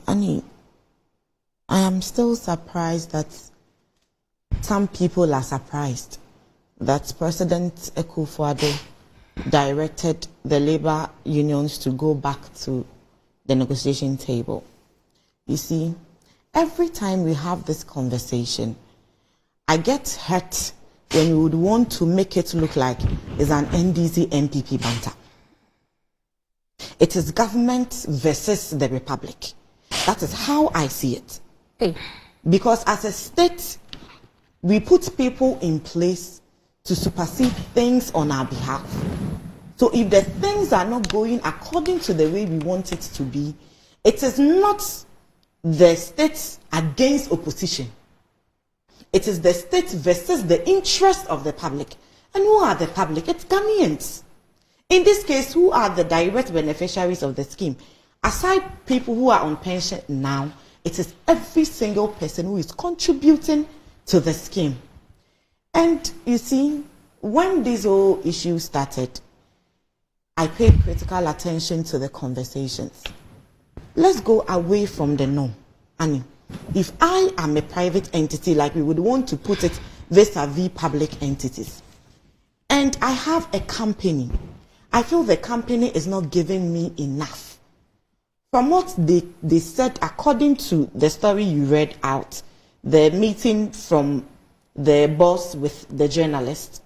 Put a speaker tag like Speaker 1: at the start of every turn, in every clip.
Speaker 1: Annie, I am still surprised that some people are surprised that President Akufo-Addo directed the labor unions to go back to the negotiation table. You see, every time we have this conversation, I get hurt when we would want to make it look like it's an NDC MPP banter. It is government versus the republic. That is how I see it.
Speaker 2: Hey.
Speaker 1: Because as a state, we put people in place to supersede things on our behalf. So if the things are not going according to the way we want it to be, it is not the state against opposition. It is the state versus the interest of the public. And who are the public? It's Ghanaians. In this case, who are the direct beneficiaries of the scheme? Aside people who are on pension now, it is every single person who is contributing to the scheme. And you see, when this whole issue started, I paid critical attention to the conversations. Let's go away from the norm. Annie, if I am a private entity, like we would want to put it vis-a-vis public entities, and I have a company, I feel the company is not giving me enough. From what they said, according to the story you read out, the meeting from the boss with the journalist,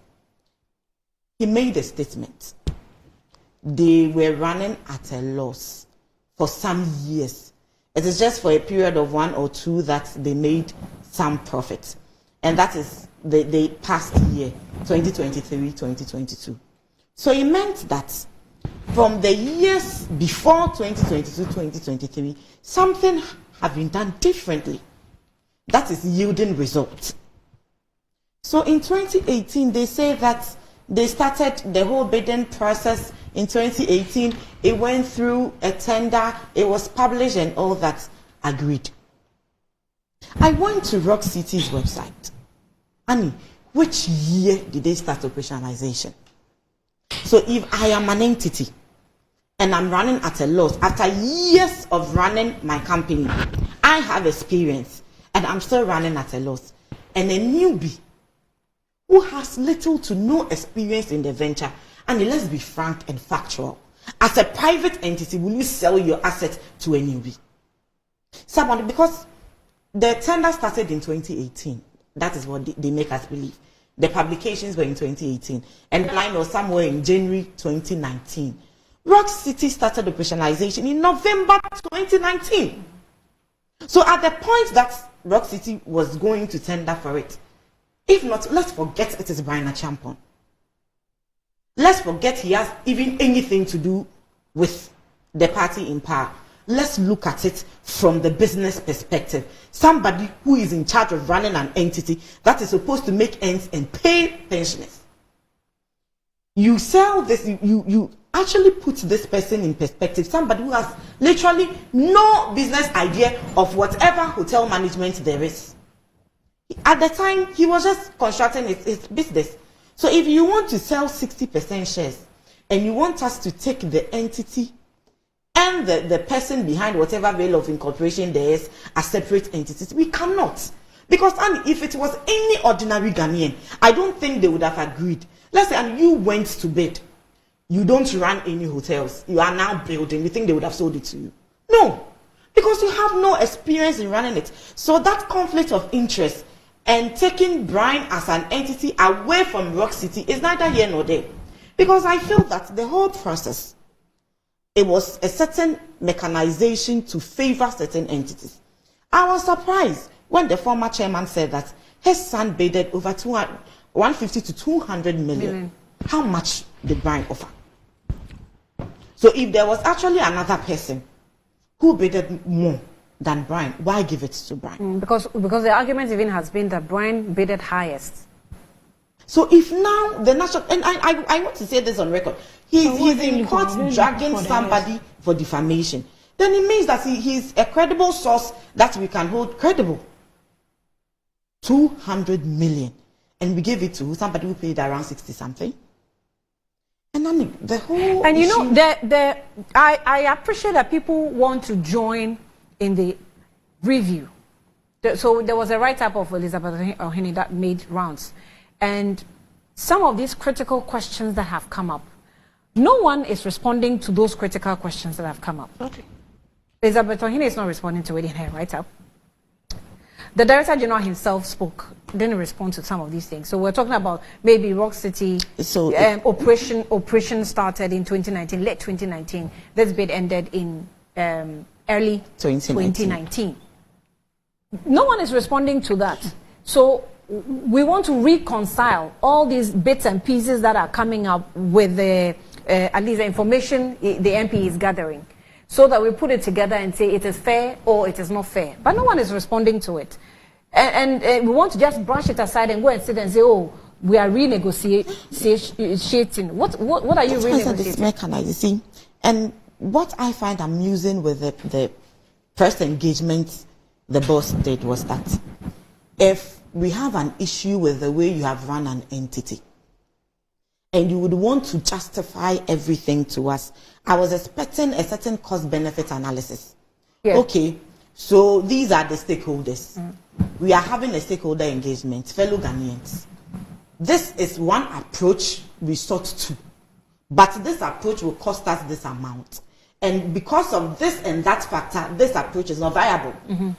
Speaker 1: he made a statement. They were running at a loss for some years. It is just for a period of 1 or 2 that they made some profit. And that is the past year, 2023, 2022. So it meant that from the years before 2022, 2023, something had been done differently. That is yielding results. So in 2018, they say that they started the whole bidding process in 2018. It went through a tender, it was published and all that, agreed. I went to Rock City's website. Annie, which year did they start operationalization? So if I am an entity and I'm running at a loss, after years of running my company, I have experience and I'm still running at a loss, and a newbie who has little to no experience in the venture, and let's be frank and factual, as a private entity, will you sell your asset to a newbie? Someone, because the tender started in 2018. That is what they make us believe. The publications were in 2018, and the line was somewhere in January 2019. Rock City started operationalization in November 2019. So at the point that Rock City was going to tender for it, if not, let's forget it is Brian Achampon. Let's forget he has even anything to do with the party in power. Let's look at it from the business perspective. Somebody who is in charge of running an entity that is supposed to make ends and pay pensioners. You sell this, you actually put this person in perspective. Somebody who has literally no business idea of whatever hotel management there is. At the time, he was just constructing his business. So if you want to sell 60% shares and you want us to take the entity and the person behind whatever veil of incorporation there is as separate entities, we cannot. Because if it was any ordinary Ghanaian, I don't think they would have agreed. Let's say you went to bid. You don't run any hotels. You are now building. You think they would have sold it to you? No. Because you have no experience in running it. So that conflict of interest and taking Brian as an entity away from Rock City is neither here nor there. Because I feel that the whole process, it was a certain mechanization to favor certain entities. I was surprised when the former chairman said that his son bidded over 150 to 200 million. How much did Brian offer? So if there was actually another person who bidded more than Brian, why give it to Brian?
Speaker 2: Because the argument even has been that Brian bidded highest.
Speaker 1: So if now the national, and I want to say this on record, he's in court dragging somebody for defamation, then it means that he's a credible source that we can hold credible. 200 million, and we gave it to somebody who paid around 60 something. And then the whole
Speaker 2: and you
Speaker 1: issue,
Speaker 2: know, I appreciate that people want to join in the review. So there was a write-up of Elizabeth Ohene that made rounds. And some of these critical questions that have come up, no one is responding to those critical questions that have come up.
Speaker 1: Okay.
Speaker 2: Elizabeth Ohene is not responding to it in her write-up. The Director General himself didn't respond to some of these things. So we're talking about maybe Rock City operation started in 2019, late 2019. This bid ended in early 2019. No one is responding to that. So we want to reconcile all these bits and pieces that are coming up with at least the information the MP is gathering, so that we put it together and say it is fair or it is not fair. But no one is responding to it. And we want to just brush it aside and go and sit and say, oh, we are renegotiating. What are you renegotiating?
Speaker 1: And what I find amusing with the first engagement the boss did was that if we have an issue with the way you have run an entity, and you would want to justify everything to us, I was expecting a certain cost-benefit analysis. Yeah. Okay, so these are the stakeholders. We are having a stakeholder engagement, fellow Ghanaians. This is one approach we sought to, but this approach will cost us this amount. And because of this and that factor, this approach is not viable.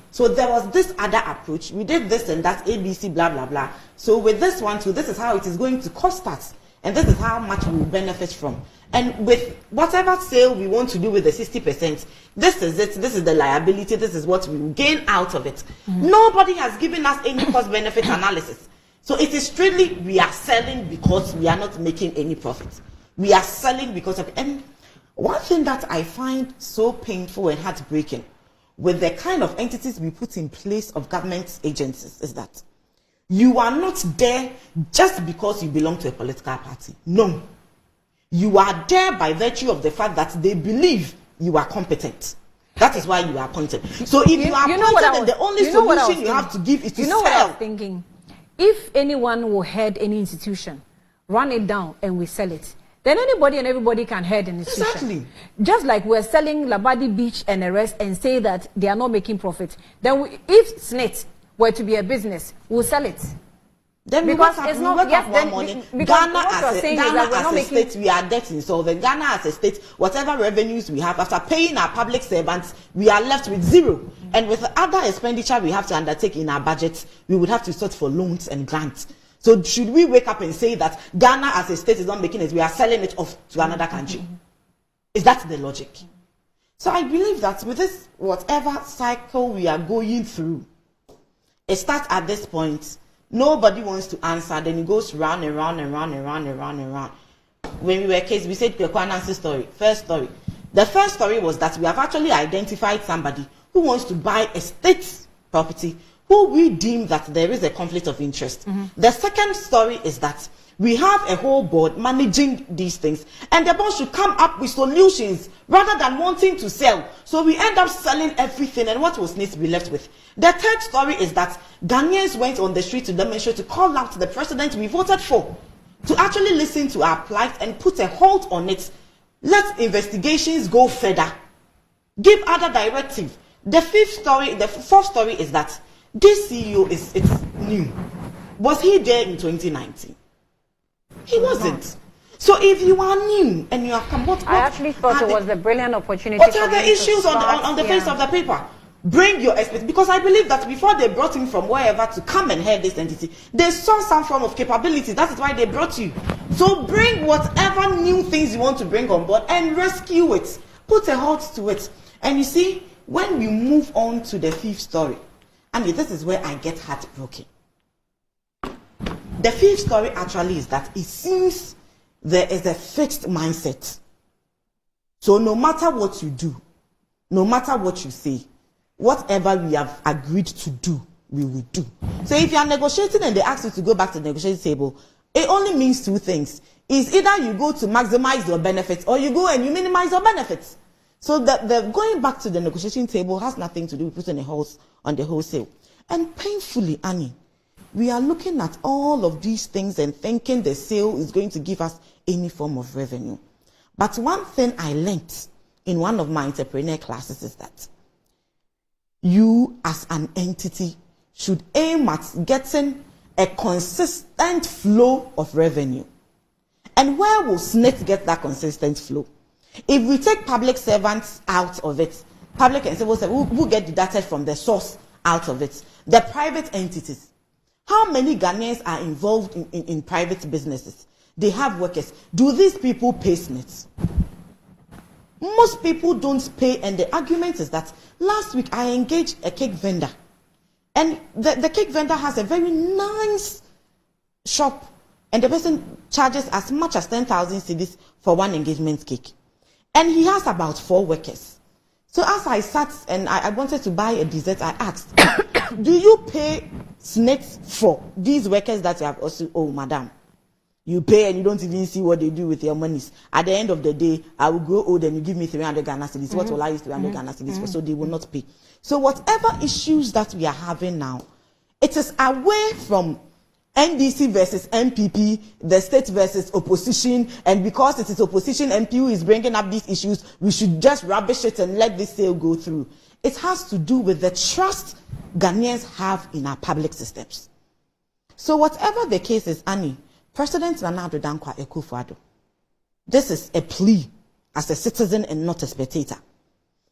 Speaker 1: So there was this other approach. We did this and that, ABC, blah, blah, blah. So with this one too, this is how it is going to cost us. And this is how much we will benefit from. And with whatever sale we want to do with the 60%, this is it. This is the liability. This is what we will gain out of it. Nobody has given us any cost-benefit analysis. So it is strictly we are selling because we are not making any profit. We are selling because of... And one thing that I find so painful and heartbreaking with the kind of entities we put in place of government agencies is that you are not there just because you belong to a political party. No. You are there by virtue of the fact that they believe you are competent. That is why you are appointed. So if you are appointed, then the only solution you have to give is to sell.
Speaker 2: What I was thinking? If anyone will head any institution, run it down and we sell it, then anybody and everybody can head an institution.
Speaker 1: Exactly.
Speaker 2: Just like we're selling Labadi Beach and the rest and say that they are not making profit. Then if Snit were to be a business, we'll sell it.
Speaker 1: Then because it's not one money. Ghana as a state, we are debt insolvent. Ghana as a state, whatever revenues we have, after paying our public servants, we are left with zero. And with other expenditure we have to undertake in our budget, we would have to sort for loans and grants. So should we wake up and say that Ghana as a state is not making it, we are selling it off to another country? Is that the logic? So I believe that with this, whatever cycle we are going through, it starts at this point. Nobody wants to answer, then it goes round and round and round and round and round and round. When we were kids, we said Kwekwanan's story. First story. The first story was that we have actually identified somebody who wants to buy a state property who we deem that there is a conflict of interest. The second story is that we have a whole board managing these things, and the board should come up with solutions rather than wanting to sell. So we end up selling everything, and what will Snit be left with? The third story is that Ghanaians went on the street to demonstrate, to call out the president we voted for, to actually listen to our plight and put a halt on it. Let investigations go further. Give other directive. The fourth story is that this CEO is new. Was he there in 2019? He wasn't. So if you are new and you have come,
Speaker 2: I actually thought it was a brilliant opportunity.
Speaker 1: What are the issues on the face of the paper? Bring your experts, because I believe that before they brought him from wherever to come and head this entity, they saw some form of capability. That is why they brought you. So bring whatever new things you want to bring on board and rescue it. Put a halt to it. And you see, when we move on to the fifth story, and this is where I get heartbroken. The fifth story actually is that it seems there is a fixed mindset. So no matter what you do, no matter what you say, whatever we have agreed to do, we will do. So if you are negotiating and they ask you to go back to the negotiating table, it only means two things. It's either you go to maximize your benefits or you go and you minimize your benefits. So the going back to the negotiating table has nothing to do with putting a halt on the wholesale. And painfully, Annie, we are looking at all of these things and thinking the sale is going to give us any form of revenue. But one thing I learned in one of my entrepreneur classes is that you as an entity should aim at getting a consistent flow of revenue. And where will SNIT get that consistent flow? If we take public servants out of it, public and civil servants who get deducted from the source out of it, the private entities, how many Ghanaians are involved in private businesses? They have workers. Do these people pay SNIT? Most people don't pay, and the argument is that last week I engaged a cake vendor, and the cake vendor has a very nice shop, and the person charges as much as 10,000 cedis for one engagement cake, and he has about 4 workers. So as I sat and I wanted to buy a dessert, I asked, do you pay SNIT for these workers that you have also? Oh, madam, you pay and you don't even see what they do with your monies. At the end of the day, I will grow old and you give me 300 Ghana cedis. What will I use 300 Ghana cedis for? So they will not pay. So whatever issues that we are having now, it is away from NDC versus MPP, the state versus opposition, and because it is opposition MP who is bringing up these issues, we should just rubbish it and let this sale go through. It has to do with the trust Ghanaians have in our public systems. So whatever the case is, Annie, President Nana Addo Dankwa Akufo-Addo, this is a plea as a citizen and not a spectator.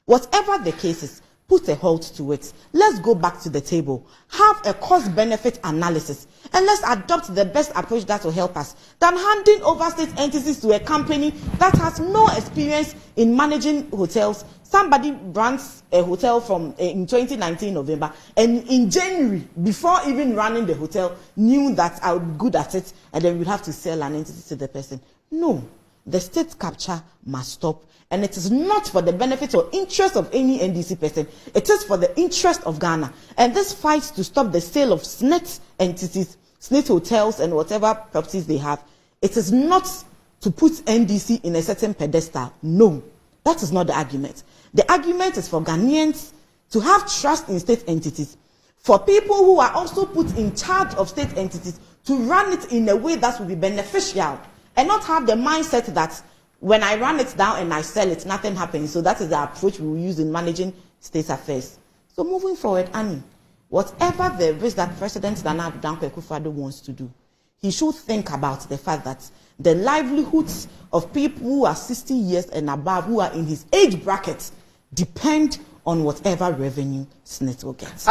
Speaker 1: Whatever the case is, put a halt to it. Let's go back to the table, have a cost-benefit analysis, and let's adopt the best approach that will help us than handing over state entities to a company that has no experience in managing hotels. Somebody runs a hotel in 2019 November, and in January, before even running the hotel, knew that I would be good at it, and then we'd have to sell an entity to the person. No, the state capture must stop. And it is not for the benefit or interest of any NDC person. It is for the interest of Ghana. And this fight to stop the sale of SNIT entities, SNIT hotels and whatever properties they have, it is not to put NDC in a certain pedestal. No, that is not the argument. The argument is for Ghanaians to have trust in state entities, for people who are also put in charge of state entities to run it in a way that will be beneficial and not have the mindset that when I run it down and I sell it, nothing happens. So that is the approach we will use in managing state affairs. So moving forward, Annie, whatever there is that President Nana Addo Dankwa Akufo-Addo wants to do, he should think about the fact that the livelihoods of people who are 60 years and above, who are in his age bracket, depend on whatever revenue SNIT will get.